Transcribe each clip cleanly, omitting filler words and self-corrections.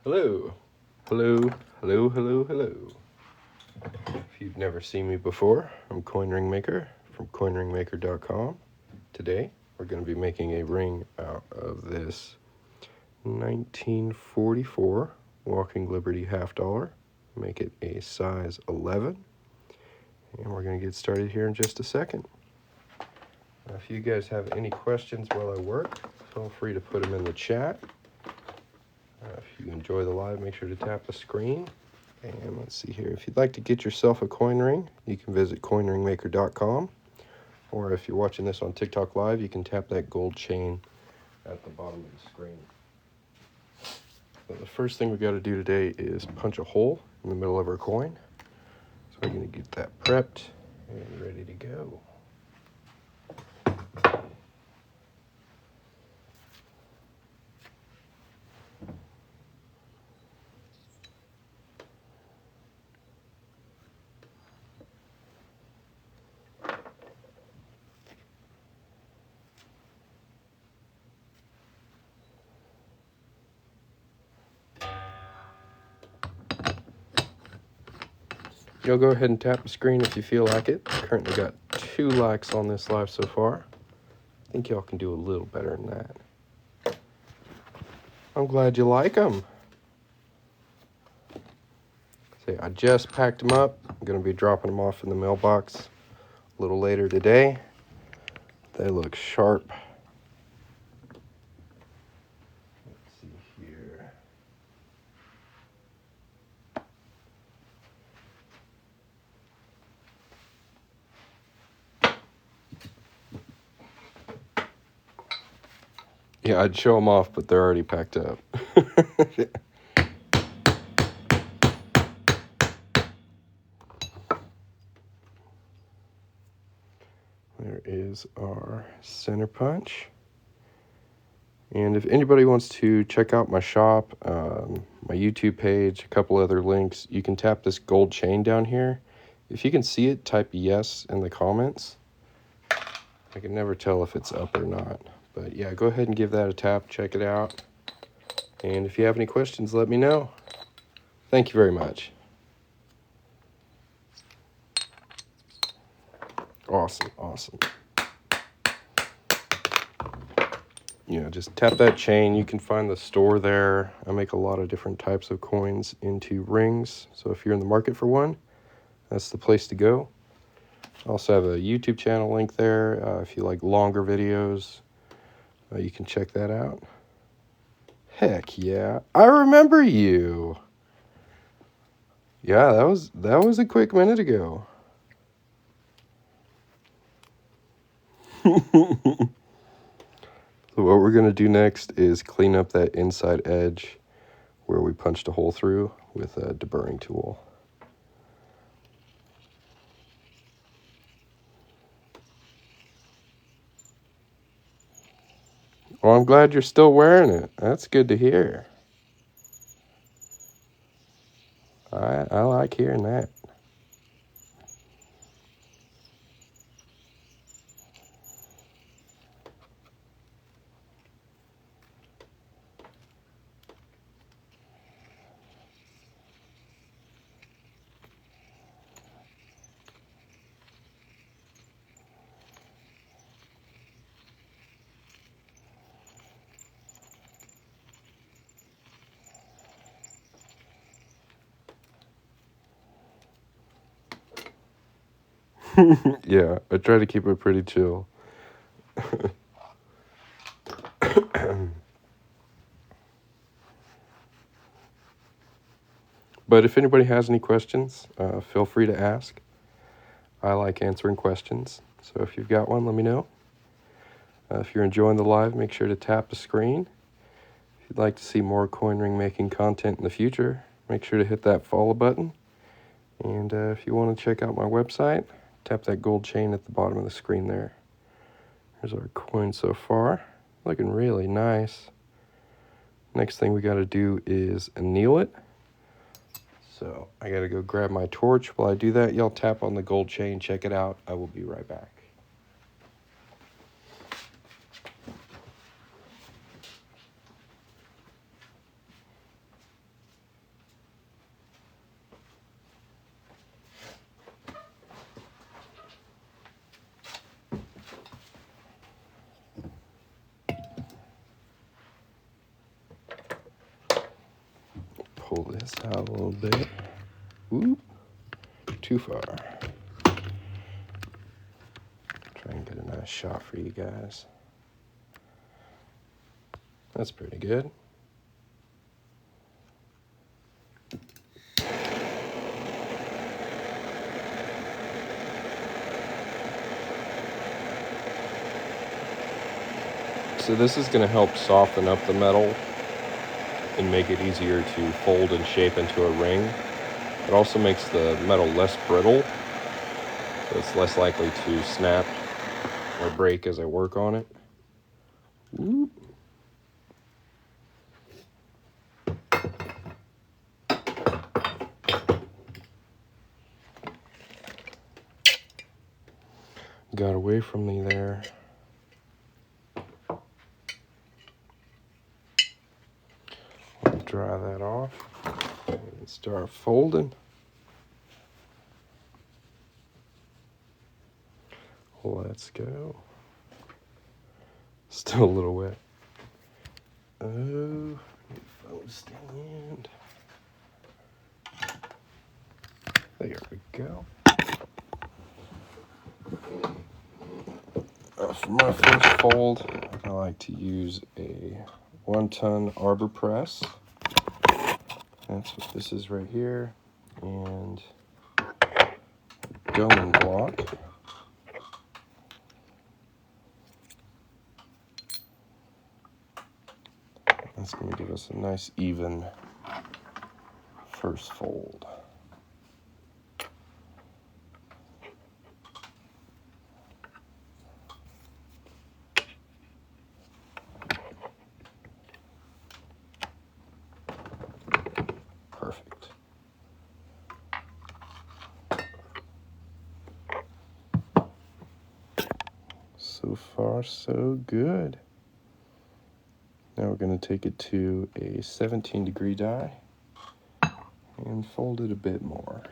Hello, hello, hello, hello, hello. If you've never seen me before, I'm Coin Ring Maker from coinringmaker.com. Today, we're going to be making a ring out of this 1944 Walking Liberty half dollar. Make it a size 11. And we're going to get started here in just a second. Now, if you guys have any questions while I work, feel free to put them in the chat. If you enjoy the live, make sure to tap the screen. And let's see here. If you'd like to get yourself a coin ring, you can visit coinringmaker.com. Or if you're watching this on TikTok Live, you can tap that gold chain at the bottom of the screen. So the first thing we got to do today is punch a hole in the middle of our coin. So we're going to get that prepped and ready to go. You'll go ahead and tap the screen if you feel like it. Currently got 2 likes on this live so far. I think y'all can do a little better than that. I'm glad you like them. See, I just packed them up. I'm going to be dropping them off in the mailbox a little later today. They look sharp. Let's see here. Yeah, I'd show them off, but they're already packed up. There is our center punch. And if anybody wants to check out my shop, my YouTube page, a couple other links, you can tap this gold chain down here. If you can see it, type yes in the comments. I can never tell if it's up or not. But yeah, go ahead and give that a tap, check it out. And if you have any questions, let me know. Thank you very much. Awesome, awesome. Yeah, just tap that chain. You can find the store there. I make a lot of different types of coins into rings. So if you're in the market for one, that's the place to go. I also have a YouTube channel link there. If you like longer videos, you can check that out. Heck yeah, I remember you. Yeah, that was a quick minute ago. So what we're going to do next is clean up that inside edge where we punched a hole through with a deburring tool. Well, I'm glad you're still wearing it. That's good to hear. I like hearing that. Yeah, I try to keep it pretty chill. But if anybody has any questions, feel free to ask. I like answering questions, so if you've got one, let me know. If you're enjoying the live, make sure to tap the screen. If you'd like to see more coin ring making content in the future, make sure to hit that follow button. And if you want to check out my website, tap that gold chain at the bottom of the screen there. Here's our coin so far. Looking really nice. Next thing we got to do is anneal it. So I got to go grab my torch. While I do that, y'all tap on the gold chain, check it out. I will be right back. pull this out a little bit. Oop, too far. Try and get a nice shot for you guys. That's pretty good. So this is going to help soften up the metal and make it easier to fold and shape into a ring. It also makes the metal less brittle, so it's less likely to snap or break as I work on it. Whoop. Got away from me there. I'll dry that off and start folding. Let's go. Still a little wet. Oh, need a phone stand. There we go. For my first fold, I like to use a 1-ton arbor press. That's what this is right here. And doming block. That's going to give us a nice even first fold. Perfect. So far, so good. Now we're going to take it to a 17-degree die and fold it a bit more.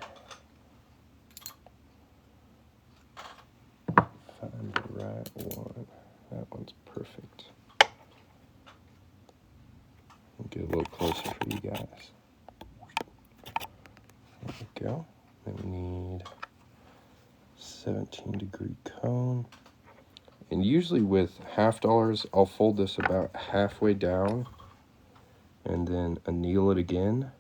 Find the right one. That one's perfect. I'll get a little closer for you guys. There we go. Then we need 17-degree cone. And usually with $half, I'll fold this about halfway down and then anneal it again.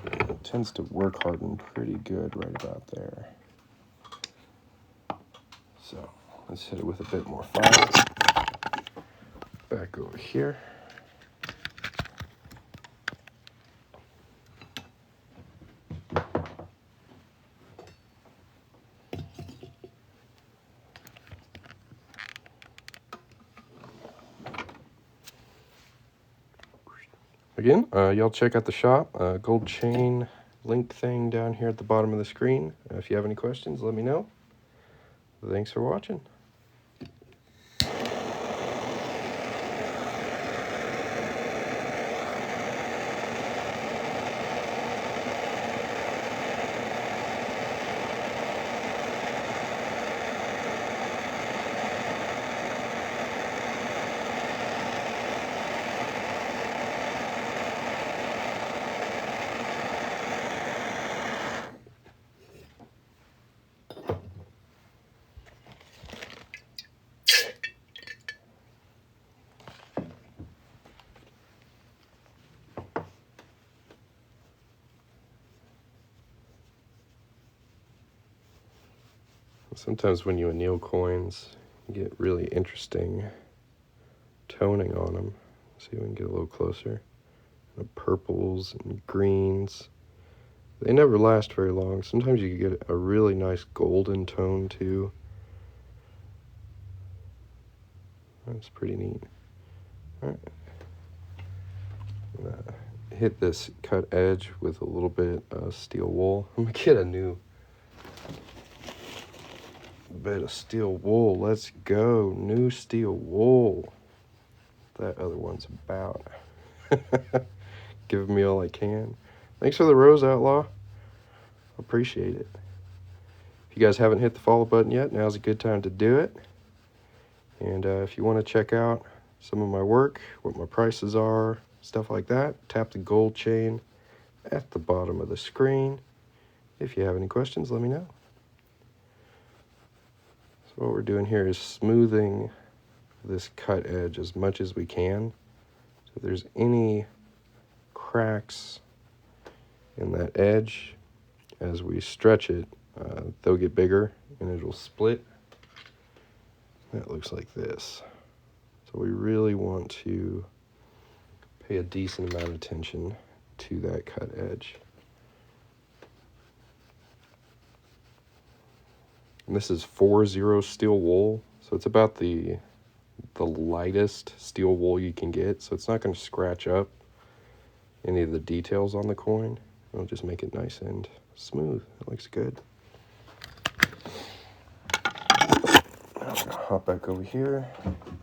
It tends to work harden pretty good right about there. So let's hit it with a bit more fire. Back over here. Again, y'all check out the shop, gold chain link thing down here at the bottom of the screen. If you have any questions, let me know. Thanks for watching. Sometimes when you anneal coins, you get really interesting toning on them. See if we can get a little closer. The purples and greens. They never last very long. Sometimes you can get a really nice golden tone too. That's pretty neat. All right. I'm gonna hit this cut edge with a little bit of steel wool. I'm gonna get a new bit of steel wool. Let's go. New steel wool. That other one's about. Giving me all I can. Thanks for the rose, Outlaw. Appreciate it. If you guys haven't hit the follow button yet, now's a good time to do it. And if you want to check out some of my work, what my prices are, stuff like that. Tap the gold chain at the bottom of the screen. If you have any questions, let me know. So what we're doing here is smoothing this cut edge as much as we can. So if there's any cracks in that edge, as we stretch it, they'll get bigger and it'll split. That looks like this. So we really want to pay a decent amount of attention to that cut edge. And this is 4-0 steel wool, so it's about the lightest steel wool you can get, so it's not going to scratch up any of the details on the coin. It'll just make it nice and smooth. It looks good. I'm going to hop back over here,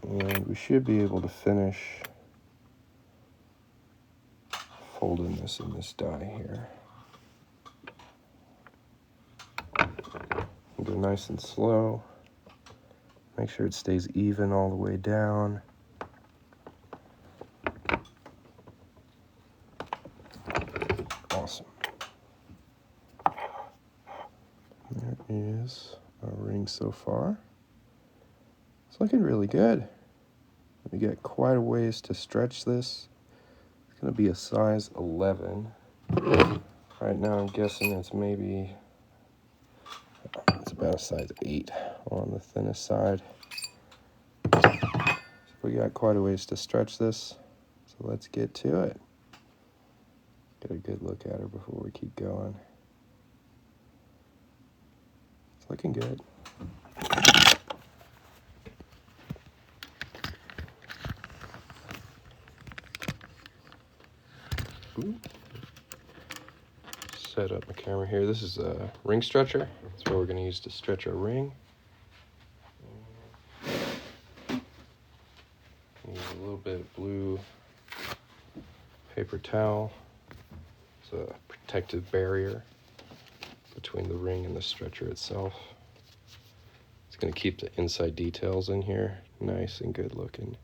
and we should be able to finish folding this in this die here. Go nice and slow. Make sure it stays even all the way down. Awesome. There is our ring so far. It's looking really good. We got quite a ways to stretch this. It's going to be a size 11. Right now I'm guessing it's about a size 8 on the thinnest side. So we got quite a ways to stretch this. So let's get to it. Get a good look at her before we keep going. It's looking good. Ooh. Set up my camera here. This is a ring stretcher. That's what we're going to use to stretch our ring. Use a little bit of blue paper towel. It's a protective barrier between the ring and the stretcher itself. It's going to keep the inside details in here nice and good looking.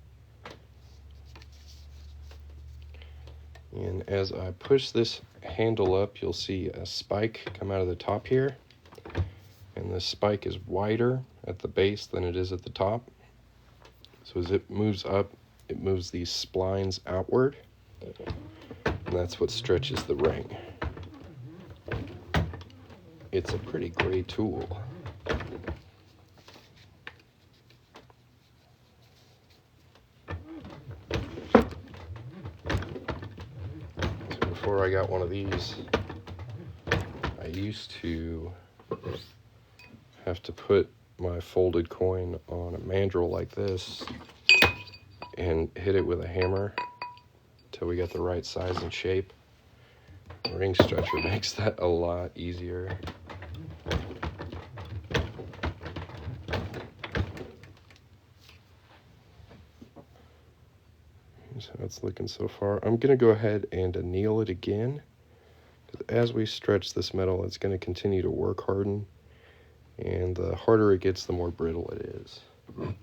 And as I push this handle up, you'll see a spike come out of the top here. And the spike is wider at the base than it is at the top. So as it moves up, it moves these splines outward. And that's what stretches the ring. It's a pretty great tool. Before I got one of these, I used to have to put my folded coin on a mandrel like this and hit it with a hammer until we got the right size and shape. The ring stretcher makes that a lot easier. Here's how it's looking so far. I'm going to go ahead and anneal it again. As we stretch this metal, it's going to continue to work harden. And the harder it gets, the more brittle it is. So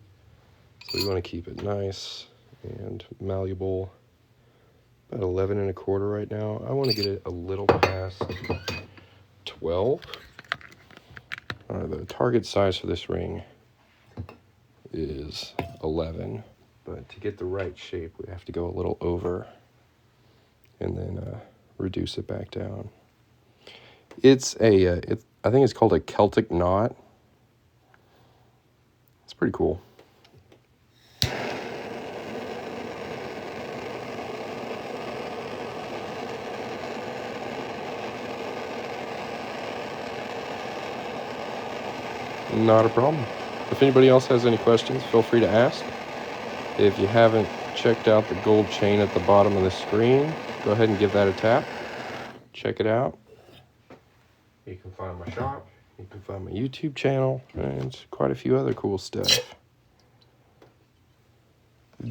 we want to keep it nice and malleable. About 11 1/4 right now. I want to get it a little past 12. The target size for this ring is 11. But to get the right shape, we have to go a little over and then reduce it back down. It's I think it's called a Celtic knot. It's pretty cool. Not a problem. If anybody else has any questions, feel free to ask. If you haven't checked out the gold chain at the bottom of the screen, go ahead and give that a tap. Check it out. You can find my shop. You can find my YouTube channel and quite a few other cool stuff.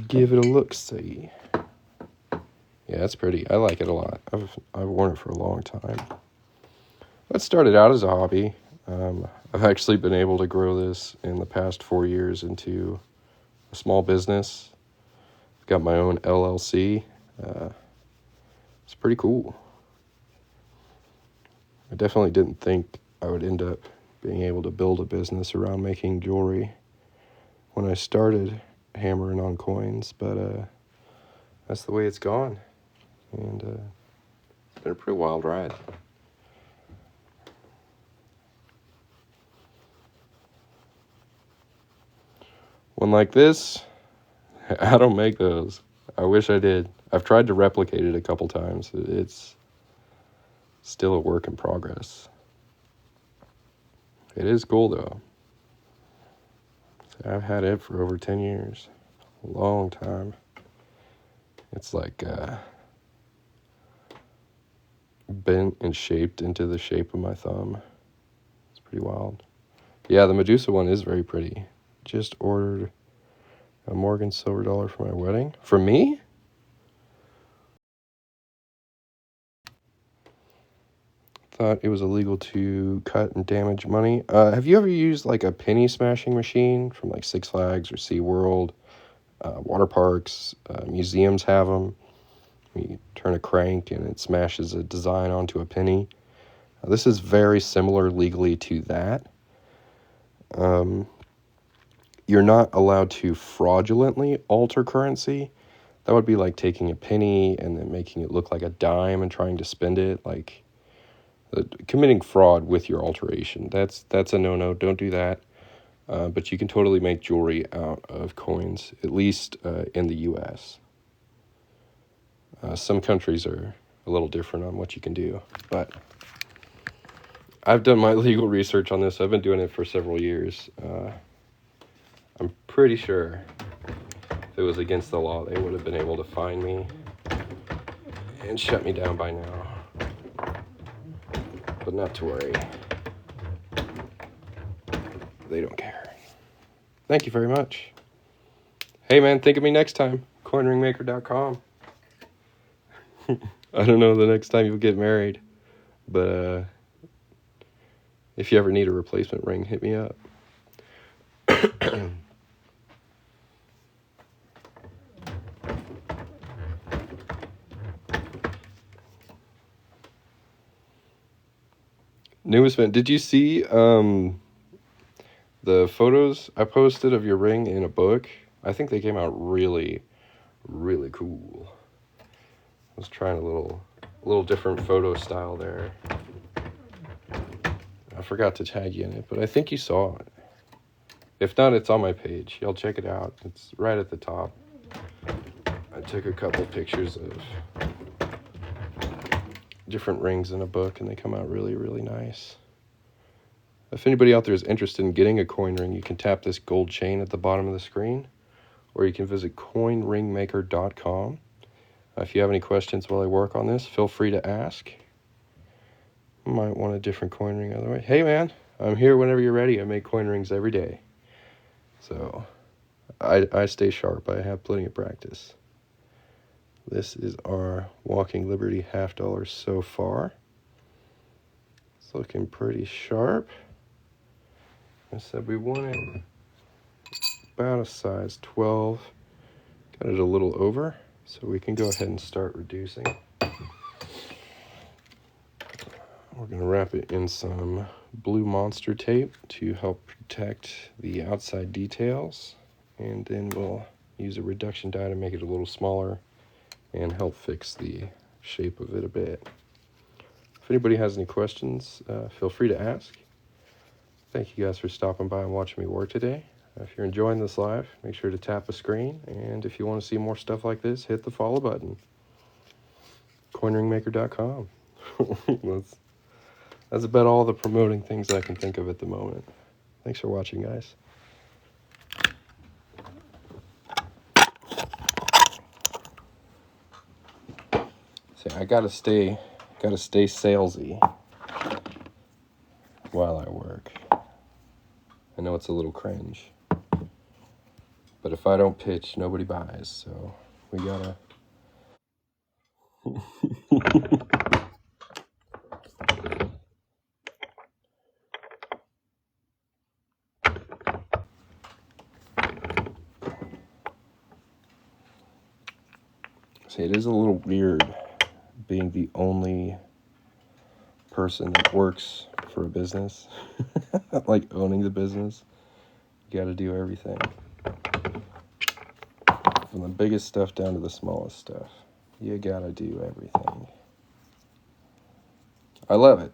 Give it a look-see. Yeah, it's pretty. I like it a lot. I've worn it for a long time. That started out as a hobby. I've actually been able to grow this in the past 4 years into a small business. got my own LLC. It's pretty cool. I definitely didn't think I would end up being able to build a business around making jewelry when I started hammering on coins, but that's the way it's gone, and it's been a pretty wild ride. One like this, I don't make those. I wish I did. I've tried to replicate it a couple times. It's still a work in progress. It is cool though. I've had it for over 10 years. A long time. It's like bent and shaped into the shape of my thumb. It's pretty wild. Yeah, the Medusa one is very pretty. Just ordered a Morgan silver dollar for my wedding. For me? Thought it was illegal to cut and damage money. Have you ever used like a penny smashing machine from like Six Flags or SeaWorld? Water parks, museums have them. You turn a crank and it smashes a design onto a penny. This is very similar legally to that. You're not allowed to fraudulently alter currency. That would be like taking a penny and then making it look like a dime and trying to spend it, like committing fraud with your alteration. That's a no-no. Don't do that. But you can totally make jewelry out of coins, at least in the U.S. Some countries are a little different on what you can do, but I've done my legal research on this. I've been doing it for several years. I'm pretty sure if it was against the law, they would have been able to find me and shut me down by now. But not to worry. They don't care. Thank you very much. Hey man, think of me next time. Coinringmaker.com. I don't know the next time you'll get married, but if you ever need a replacement ring, hit me up. Newest event. Did you see the photos I posted of your ring in a book? I think they came out really, really cool. I was trying a little different photo style there. I forgot to tag you in it, but I think you saw it. If not, it's on my page. Y'all check it out. It's right at the top. I took a couple pictures of different rings in a book, and they come out really, really nice. If anybody out there is interested in getting a coin ring, you can tap this gold chain at the bottom of the screen, or you can visit coinringmaker.com. If you have any questions while I work on this, feel free to ask. Might want a different coin ring otherwise. Hey man, I'm here whenever you're ready. I make coin rings every day. So I stay sharp. I have plenty of practice. This is our Walking Liberty $50 so far. It's looking pretty sharp. I said we want it about a size 12. Got it a little over, so we can go ahead and start reducing. We're going to wrap it in some blue monster tape to help protect the outside details, and then we'll use a reduction die to make it a little smaller and help fix the shape of it a bit. If anybody has any questions, feel free to ask. Thank you guys for stopping by and watching me work today. If you're enjoying this live, make sure to tap the screen, and if you want to see more stuff like this, hit the follow button. Coinringmaker.com. That's about all the promoting things I can think of at the moment. Thanks for watching, guys. See, I gotta stay salesy while I work. I know it's a little cringe, but if I don't pitch, nobody buys. So we gotta. See, it is a little weird being the only person that works for a business, like owning the business. You got to do everything, from the biggest stuff down to the smallest stuff. You got to do everything. I love it.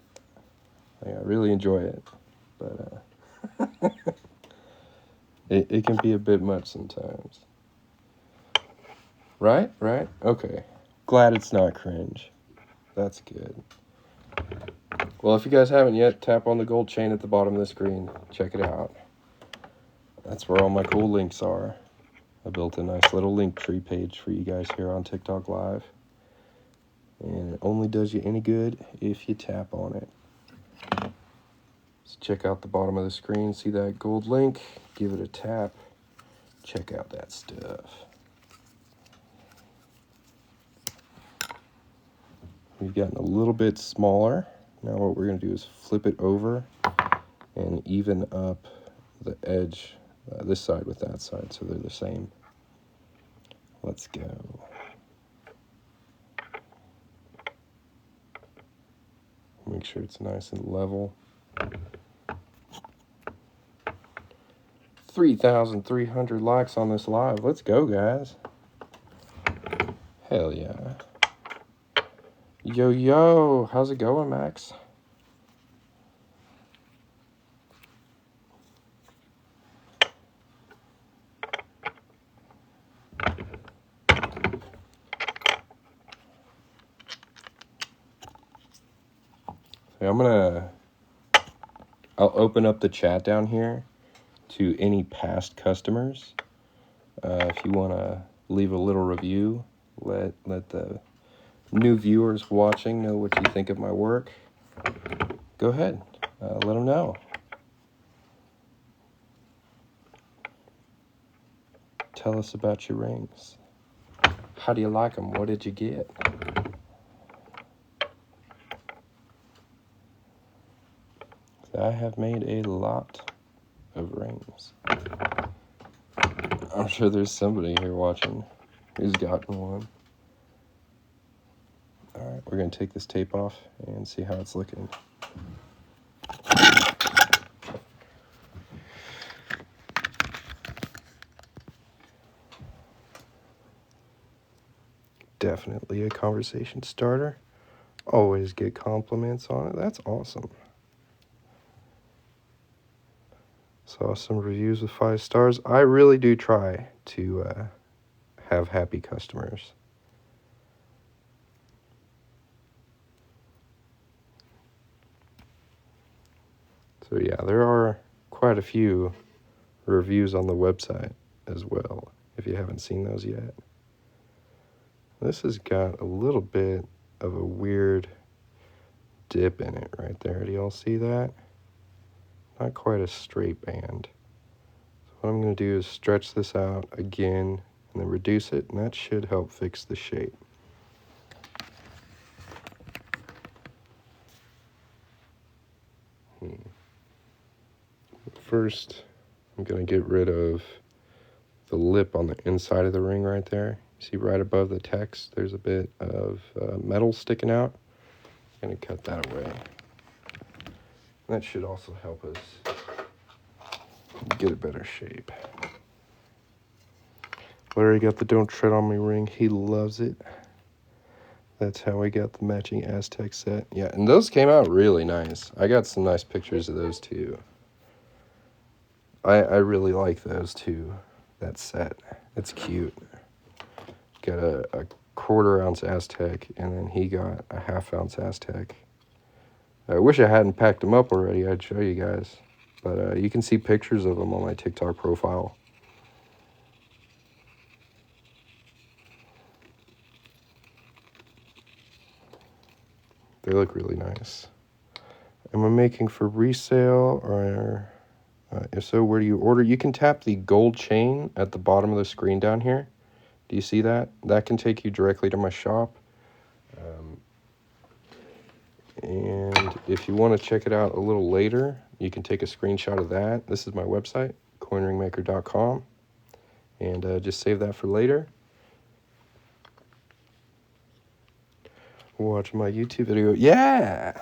I really enjoy it, but it can be a bit much sometimes. Right? Okay. Glad it's not cringe. That's good. Well, if you guys haven't yet, tap on the gold chain at the bottom of the screen. Check it out. That's where all my cool links are. I built a nice little link tree page for you guys here on TikTok Live. And it only does you any good if you tap on it. So check out the bottom of the screen. See that gold link? Give it a tap. Check out that stuff. We've gotten a little bit smaller. Now what we're going to do is flip it over and even up the edge, this side with that side, so they're the same. Let's go. Make sure it's nice and level. 3,300 likes on this live. Let's go, guys. Hell yeah. Yo, how's it going, Max? I'll open up the chat down here to any past customers. If you want to leave a little review, let the new viewers watching know what you think of my work. Go ahead, let them know. Tell us about your rings. How do you like them? What did you get? I have made a lot of rings. I'm sure there's somebody here watching who's gotten one. Alright, we're going to take this tape off and see how it's looking. Definitely a conversation starter. Always get compliments on it. That's awesome. Saw some reviews with 5 stars. I really do try to have happy customers. So yeah, there are quite a few reviews on the website as well, if you haven't seen those yet. This has got a little bit of a weird dip in it right there. Do y'all see that? Not quite a straight band. So what I'm going to do is stretch this out again and then reduce it, and that should help fix the shape. First, I'm going to get rid of the lip on the inside of the ring right there. See right above the text, there's a bit of metal sticking out. I'm going to cut that away. That should also help us get a better shape. Larry got the Don't Tread on Me ring. He loves it. That's how we got the matching Aztec set. Yeah, and those came out really nice. I got some nice pictures of those too. I really like those too, that set. It's cute. Got a 1/4 ounce Aztec, and then he got a 1/2 ounce Aztec. I wish I hadn't packed them up already. I'd show you guys. But you can see pictures of them on my TikTok profile. They look really nice. Am I making for resale, or if so, where do you order? You can tap the gold chain at the bottom of the screen down here. Do you see that? That can take you directly to my shop. And if you want to check it out a little later, you can take a screenshot of that. This is my website, coinringmaker.com. And just save that for later. Watch my YouTube video. Yeah!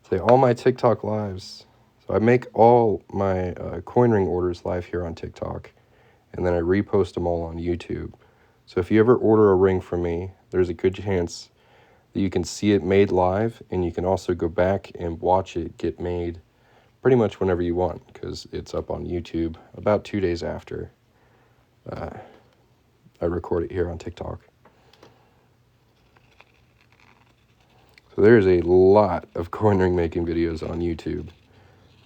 Say all my TikTok lives. So I make all my coin ring orders live here on TikTok, and then I repost them all on YouTube. So if you ever order a ring from me, there's a good chance that you can see it made live, and you can also go back and watch it get made pretty much whenever you want, because it's up on YouTube about 2 days after I record it here on TikTok. So there's a lot of coin ring making videos on YouTube.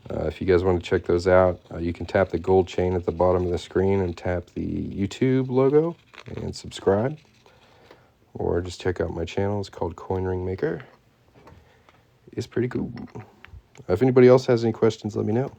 If you guys want to check those out, you can tap the gold chain at the bottom of the screen and tap the YouTube logo and subscribe. Or just check out my channel. It's called Coin Ring Maker. It's pretty cool. If anybody else has any questions, let me know.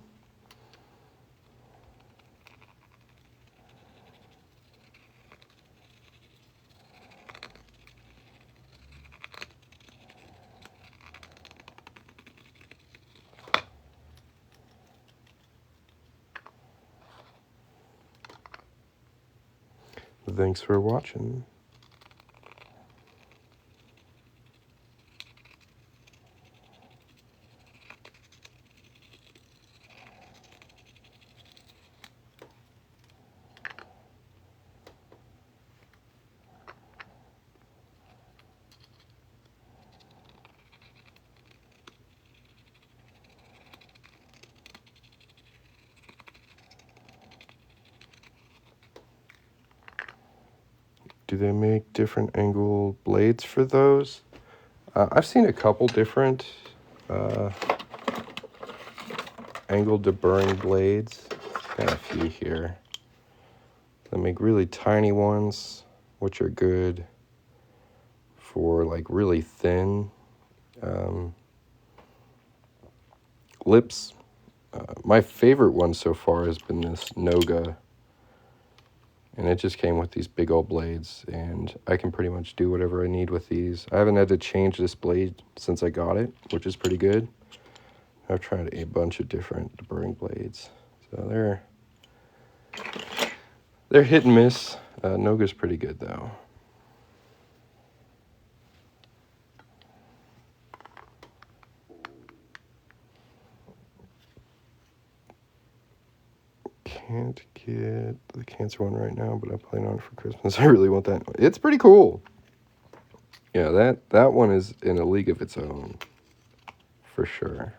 Thanks for watching. Do they make different angle blades for those? I've seen a couple different angled deburring blades. Got a few here. They make really tiny ones, which are good for like really thin lips. My favorite one so far has been this Noga, and it just came with these big old blades, and I can pretty much do whatever I need with these. I haven't had to change this blade since I got it, which is pretty good. I've tried a bunch of different deburring blades, so they're hit and miss. Noga's pretty good though. Can't get the cancer one right now, but I plan on it for Christmas. I really want that. It's pretty cool. Yeah, that one is in a league of its own, for sure.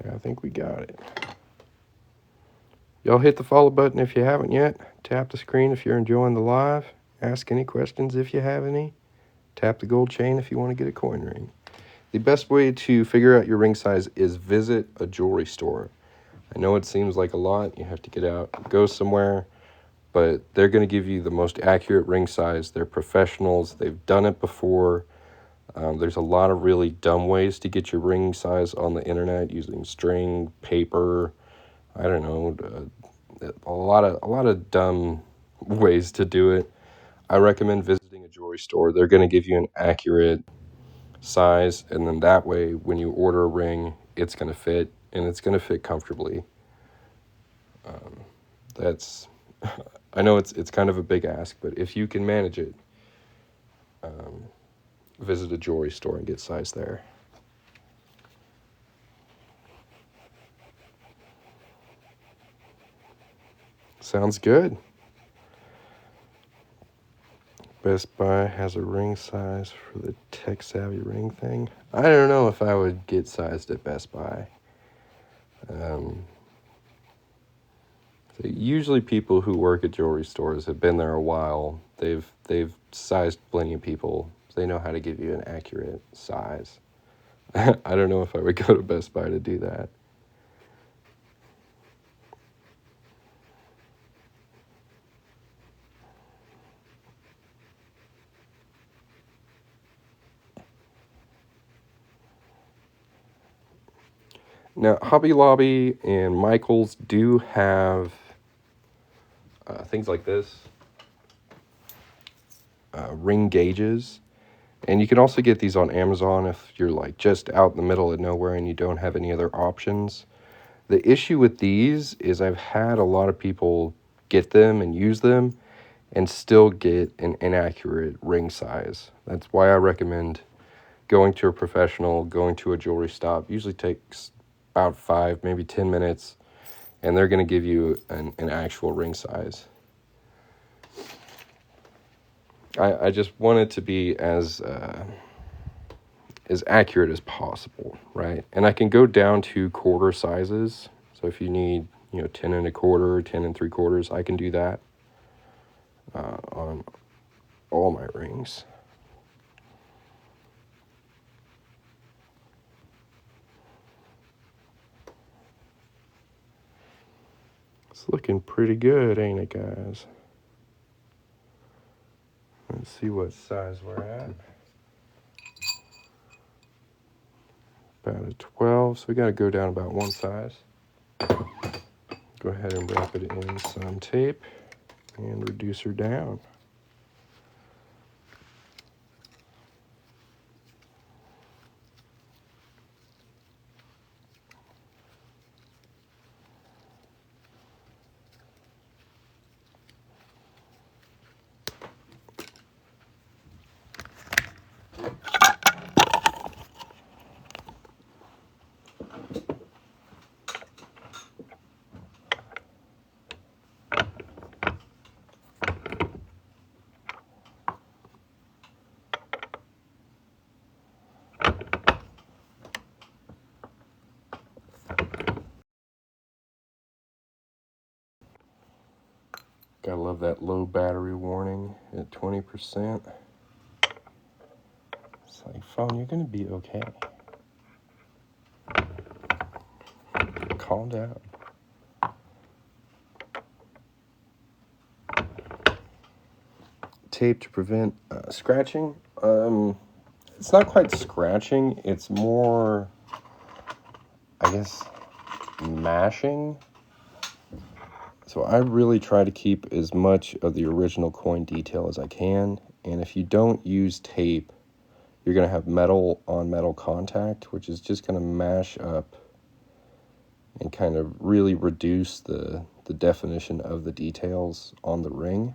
Yeah, I think we got it. Y'all hit the follow button if you haven't yet. Tap the screen if you're enjoying the live. Ask any questions if you have any. Tap the gold chain if you want to get a coin ring. The best way to figure out your ring size is visit a jewelry store. I know it seems like a lot. You have to get out, go somewhere, but they're going to give you the most accurate ring size. They're professionals. They've done it before. There's a lot of really dumb ways to get your ring size on the internet using string, paper, I don't know, a lot of dumb ways to do it. I recommend visiting a jewelry store. They're going to give you an accurate size, and then that way when you order a ring, it's going to fit, and it's going to fit comfortably. That's I know it's kind of a big ask, but if you can manage it, visit a jewelry store and get size there. Sounds good. Best Buy has a ring size for the tech savvy ring thing. I don't know if I would get sized at Best Buy. So usually people who work at jewelry stores have been there a while. They've sized plenty of people. They know how to give you an accurate size. I don't know if I would go to Best Buy to do that. Now, Hobby Lobby and Michael's do have things like this. ring gauges. And you can also get these on Amazon if you're like just out in the middle of nowhere and you don't have any other options. The issue with these is I've had a lot of people get them and use them and still get an inaccurate ring size. That's why I recommend going to a professional, going to a jewelry stop. Usually takes about 5, maybe 10 minutes, and they're going to give you an actual ring size. I just want it to be as accurate as possible, right? And I can go down to quarter sizes. So if you need, 10 and a quarter, 10 and 3/4, I can do that on all my rings. It's looking pretty good, ain't it, guys? Let's see what size we're at. About a 12, so we got to go down about one size. Go ahead and wrap it in some tape and reduce her down. Gotta love that low battery warning at 20%. It's like, phone, you're gonna be okay. Calm down. Tape to prevent scratching. It's not quite scratching, it's more, I guess, mashing. So I really try to keep as much of the original coin detail as I can. And if you don't use tape, you're going to have metal on metal contact, which is just going to mash up and kind of really reduce the definition of the details on the ring.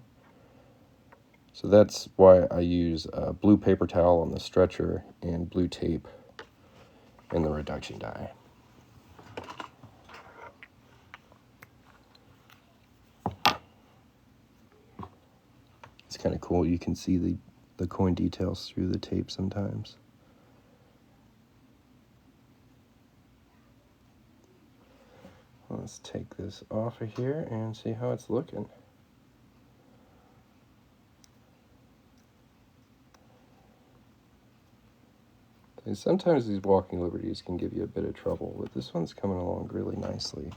So that's why I use blue paper towel on the stretcher and blue tape in the reduction die. It's kind of cool. You can see the coin details through the tape sometimes. Let's take this off of here and see how it's looking. And sometimes these walking liberties can give you a bit of trouble, but this one's coming along really nicely.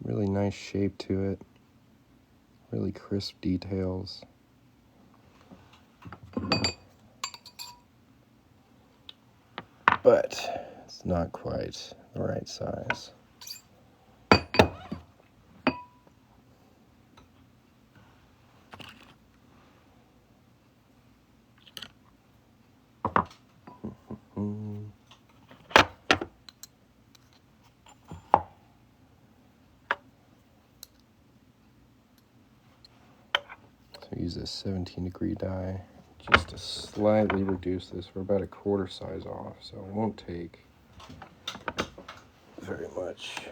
Really nice shape to it. Really crisp details. But it's not quite the right size. So use this 17-degree die just to slightly reduce this. We're about a quarter size off, so it won't take very much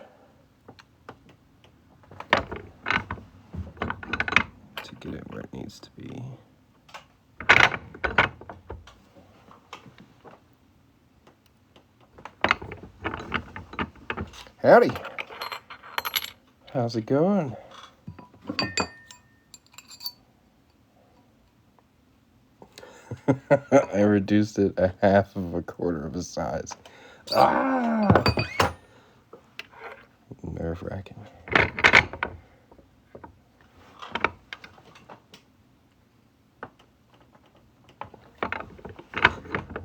to get it where it needs to be. Howdy. How's it going? I reduced it a half of a quarter of a size. Ah! Nerve-wracking.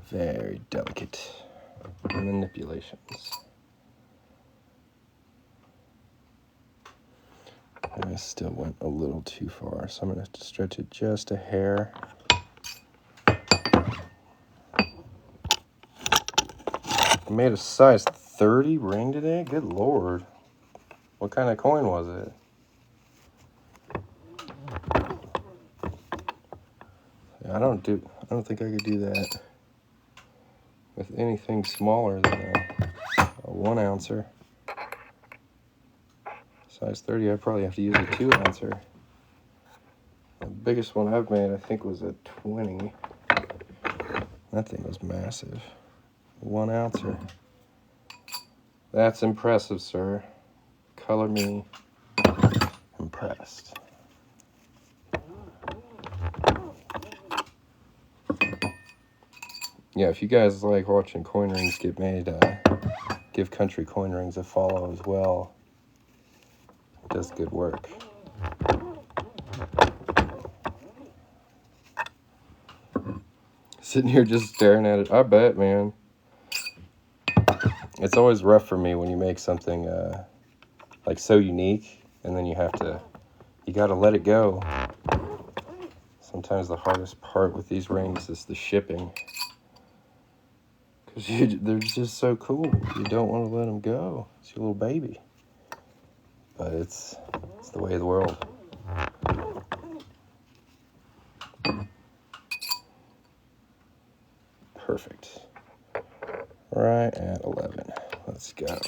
Very delicate manipulations. still went a little too far, so I'm going to have to stretch it just a hair. I made a size 30 ring today? Good Lord. What kind of coin was it? I don't think I could do that with anything smaller than a 1 ouncer. Size 30, I'd probably have to use a 2 ouncer. The biggest one I've made, I think, was a 20. That thing was massive. 1 ouncer. That's impressive, sir. Color me impressed. Yeah, if you guys like watching coin rings get made, give Country Coin Rings a follow as well. It does good work. Sitting here just staring at it. I bet, man. It's always rough for me when you make something like so unique, and then you gotta let it go. Sometimes the hardest part with these rings is the shipping. Because they're just so cool. You don't want to let them go. It's your little baby. But it's the way of the world. Perfect. Right at 11. Let's go.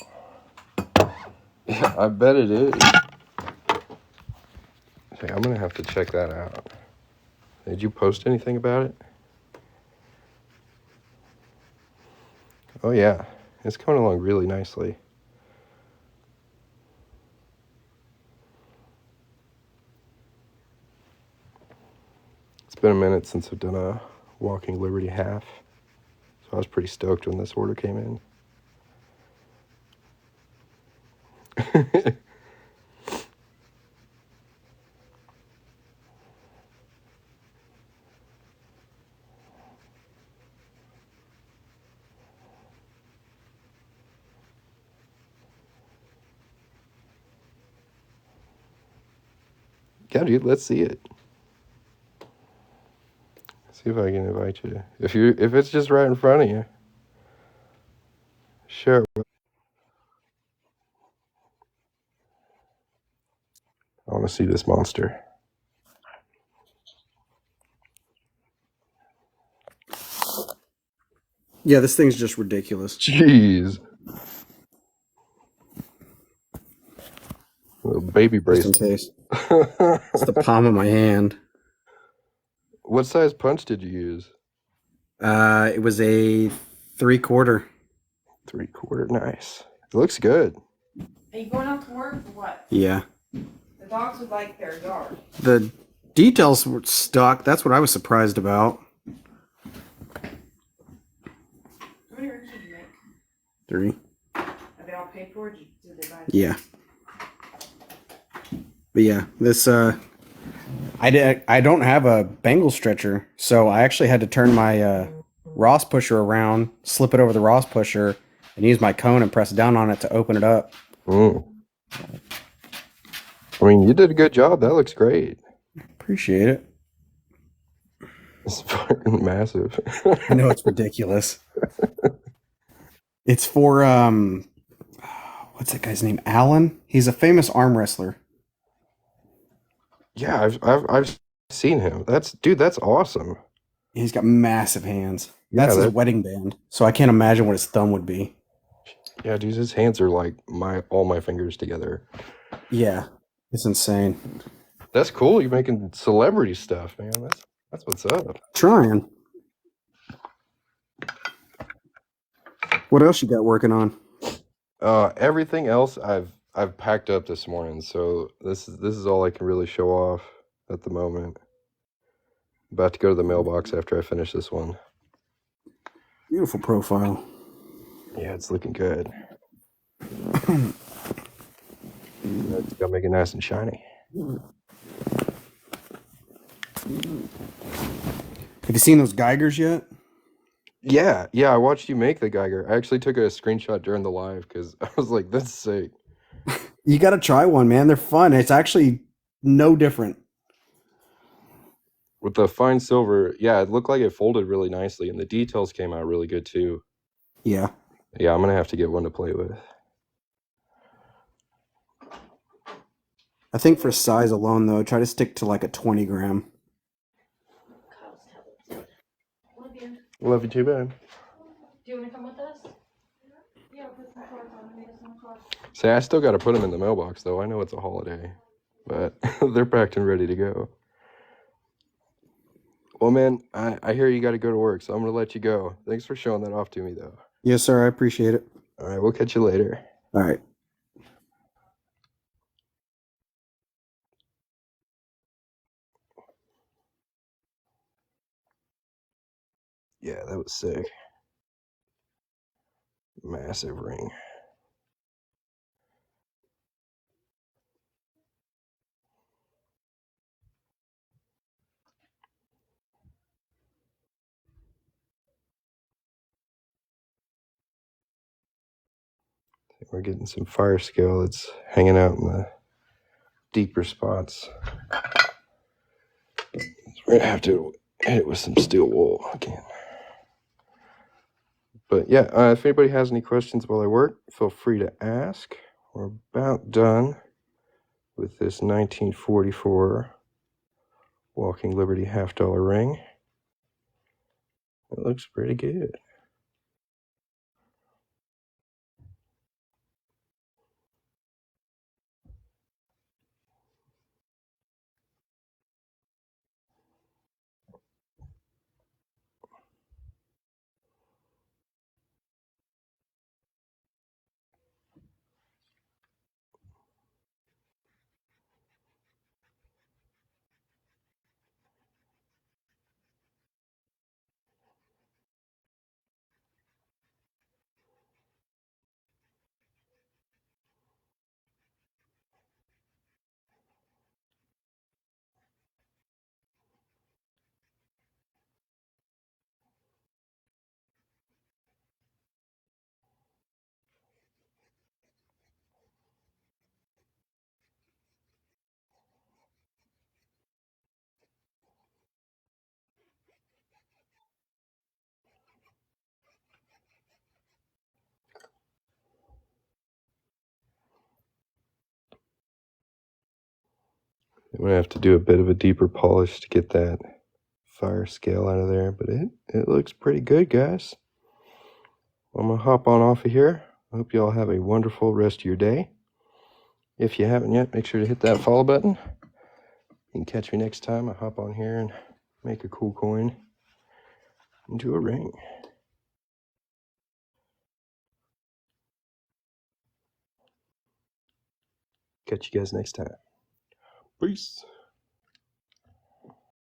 Yeah, I bet it is. Okay, I'm going to have to check that out. Did you post anything about it? Oh, yeah. It's coming along really nicely. It's been a minute since I've done a Walking Liberty half. So I was pretty stoked when this order came in. Yeah, dude, let's see it. See if I can invite you. If it's just right in front of you, share it with. I want to see this monster. Yeah, this thing's just ridiculous. Jeez. A baby Just in bracelet. case. It's the palm of my hand. What size punch did you use? It was a 3/4. 3/4. Nice. It looks good. Are you going out to work or what? Yeah. The dogs would like their yard. The details were stuck. That's what I was surprised about. How many rings did you make? 3. Are they all paid for? Or did they buy them? Yeah. But yeah, this I don't have a Bengal stretcher, so I actually had to turn my Ross pusher around, slip it over the Ross pusher, and use my cone and press down on it to open it up. I mean, you did a good job. That looks great. Appreciate it. It's fucking massive. I know it's ridiculous. It's for what's that guy's name? Alan. He's a famous arm wrestler. Yeah, I've seen him. That's awesome. He's got massive hands. Yeah, That's his wedding band. So I can't imagine what his thumb would be. Yeah, dude, his hands are like all my fingers together. Yeah, it's insane. That's cool. You're making celebrity stuff, man. That's what's up. Trying. What else you got working on? Everything else I've packed up this morning, so this is all I can really show off at the moment. About to go to the mailbox after I finish this one. Beautiful profile. Yeah, it's looking good. It's gotta make it nice and shiny. Have you seen those Geigers yet? Yeah, I watched you make the Geiger. I actually took a screenshot during the live because I was like, that's sick. You got to try one, man. They're fun. It's actually no different. With the fine silver, yeah, it looked like it folded really nicely, and the details came out really good too. Yeah. Yeah, I'm gonna have to get one to play with. I think for size alone, though, try to stick to like a 20 gram. Love you too, man. Do you want to come with us? Yeah, put some shorts on and meet us in the car. Say, I still got to put them in the mailbox, though. I know it's a holiday, but they're packed and ready to go. Well, man, I hear you got to go to work, so I'm going to let you go. Thanks for showing that off to me, though. Yes, sir. I appreciate it. All right, we'll catch you later. All right. Yeah, that was sick. Massive ring. We're getting some fire scale that's hanging out in the deeper spots. So we're going to have to hit it with some steel wool again. But yeah, if anybody has any questions while I work, feel free to ask. We're about done with this 1944 Walking Liberty $50 ring. It looks pretty good. I'm going to have to do a bit of a deeper polish to get that fire scale out of there, but it looks pretty good, guys. I'm going to hop on off of here. I hope you all have a wonderful rest of your day. If you haven't yet, make sure to hit that follow button. You can catch me next time I hop on here and make a cool coin into a ring. Catch you guys next time. Peace.